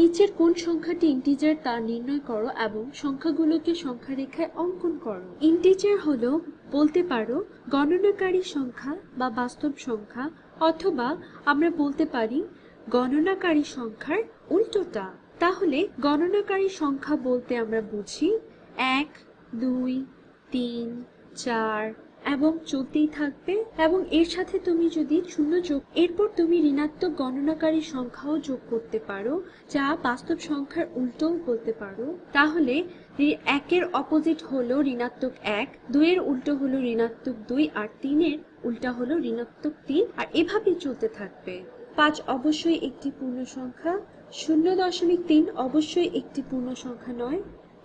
নিচের কোন সংখ্যাটি ইন্টিজার তা নির্ণয় করো এবং সংখ্যাগুলোকে সংখ্যা রেখায় অঙ্কন করো। ইন্টিজার হলো বলতে পারো গণনাকারী সংখ্যা বা বাস্তব সংখ্যা, অথবা আমরা বলতে পারি গণনাকারী সংখ্যার উল্টোটা। তাহলে গণনাকারী সংখ্যা বলতে আমরা বুঝি 1, 2, 3, 4 এবং চলতেই থাকবে, এবং এর সাথে তুমি যদি শূন্য যোগ, এরপর তুমি ঋণাত্মক গণনাকারী সংখ্যাও যোগ করতে পারো, যা বাস্তব সংখ্যার উল্টোও বলতে পারো। তাহলে 1 এর অপোজিট হলো ঋণাত্মক 1, 2 এর উল্টো হলো ঋণাত্মক 2, আর 3 এর উল্টা হলো ঋণাত্মক 3, আর এভাবেই চলতে থাকবে। 5 অবশ্যই একটি পূর্ণ সংখ্যা, 0.3 অবশ্যই একটি পূর্ণ সংখ্যা নয়,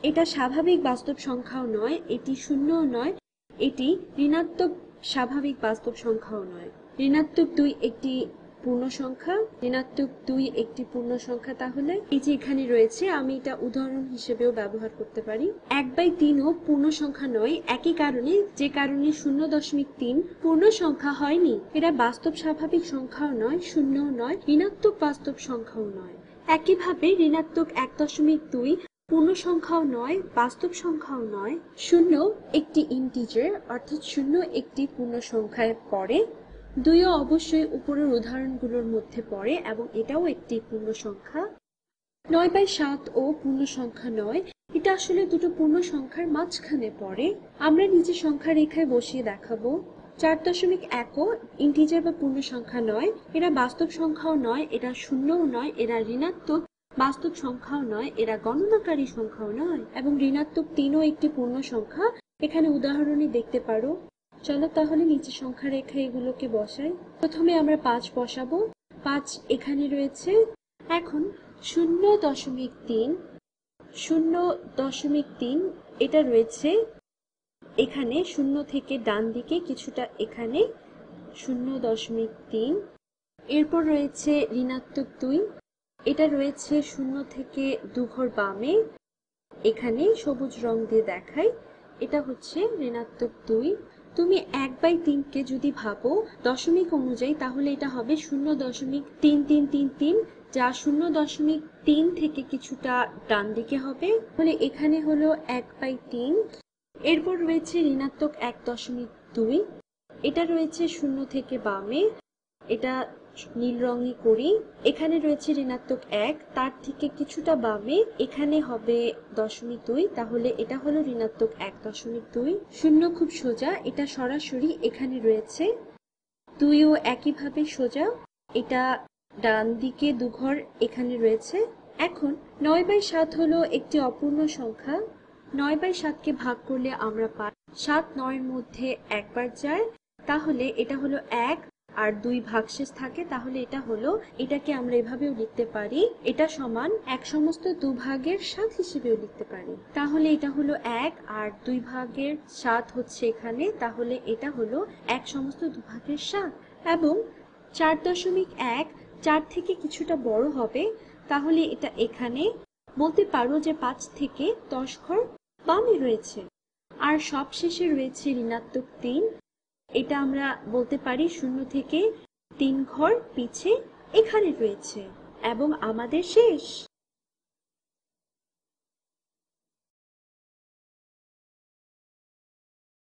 এটা স্বাভাবিক বাস্তব সংখ্যাও নয়, এটি শূন্যও নয়, এটি ঋণাত্মক স্বাভাবিক বাস্তব সংখ্যাও নয়। ঋণাত্মক 2 একটি পূর্ণ সংখ্যা, ঋণাত্মক 2 একটি পূর্ণ সংখ্যা। তাহলে এই যে এখানে রয়েছে, আমি এটা উদাহরণ হিসেবেও ব্যবহার করতে পারি। 1/3ও পূর্ণ সংখ্যা নয়, একই কারণে, যে কারণে 0.3 পূর্ণ সংখ্যা হয়নি। এটা বাস্তব স্বাভাবিক সংখ্যাও নয়, শূন্যও নয়, ঋণাত্মক বাস্তব সংখ্যাও নয়। একইভাবে ঋণাত্মক 1.2 পূর্ণ সংখ্যাও নয়, বাস্তব সংখ্যাও নয়। 0 একটি ইন্টিজার, অর্থাৎ 0 একটি পূর্ণ সংখ্যায় পড়ে। 2ও অবশ্যই উপরের উদাহরণগুলোর মধ্যে পড়ে এবং এটাও একটি পূর্ণ সংখ্যা। 9/7 ও পূর্ণ সংখ্যা নয়, এটা আসলে দুটো পূর্ণ সংখ্যার মাঝখানে পড়ে। আমরা নিচে সংখ্যা রেখায় বসিয়ে দেখাবো। 4.1ও ইন্টিজার বা পূর্ণ সংখ্যা নয়, এরা বাস্তব সংখ্যাও নয়, এরা শূন্যও নয়, এরা ঋণাত্মক বাস্তব সংখ্যাও নয়, এরা গণনাকারী সংখ্যাও নয়, এবং ঋণাত্মক 3ও একটি পূর্ণ সংখ্যা, এখানে উদাহরণে দেখতে পারো। চলো তাহলে নিচে সংখ্যা রেখা এগুলোকে বসাই। প্রথমে আমরা 5 বসাবো, 5 এখানে রয়েছে। এখন 0.3 এটা রয়েছে এখানে, 0 থেকে ডান দিকে কিছুটা এখানে 0.3। এরপর রয়েছে ঋণাত্মক 2, এটা রয়েছে 0 থেকে 2 ঘর বামে, এখানে সবুজ রং দিয়ে দেখাই, এটা হচ্ছে ঋণাত্মক 2। তুমি 1/3 কে যদি ভাবো দশমিক অনুযায়ী, তাহলে এটা হবে 0.3333, যা 0.3 থেকে কিছুটা ডান দিকে হবে। তাহলে এখানে হলো 1/3। এরপর রয়েছে ঋণাত্মক 1.2, এটা রয়েছে 0 থেকে বামে, এটা নীল রঙে করি। এখানে রয়েছে ঋণাত্মক 1, তার থেকে কিছুটা বামে, এখানে হবে 0.2, তাহলে এটা হলো ঋণাত্মক 1.2। 0 খুব সোজা, এটা সরাসরি এখানে রয়েছে। 2ও একইভাবে সোজা, এটা ডান দিকে 2 ঘর এখানে রয়েছে। এখন 9/7 হলো একটি অপূর্ণ সংখ্যা। 9/7কে ভাগ করলে আমরা পাই 7 9-এর মধ্যে একবার যায়, তাহলে এটা হলো 1 আর 2 ভাগশেষ থাকে, তাহলে এটা হলো, এটাকে আমরা এভাবেও লিখতে পারি, এটা সমান 1 সমস্ত 2 ভাগের 7 হিসেবেও লিখতে পারি। তাহলে এটা হলো 1 আর 2 ভাগের 7 হচ্ছে এখানে, তাহলে এটা হলো 1 সমস্ত 2 ভাগের 7। এবং 4.1 4 থেকে কিছুটা বড় হবে, তাহলে এটা এখানে বলতে পারো যে 5 থেকে 10 ঘর বামে রয়েছে। আর সবশেষে রয়েছে ঋণাত্মক 3, এটা আমরা বলতে পারি 0 থেকে 3 ঘর পিছে এখানে রয়েছে, এবং আমাদের শেষ।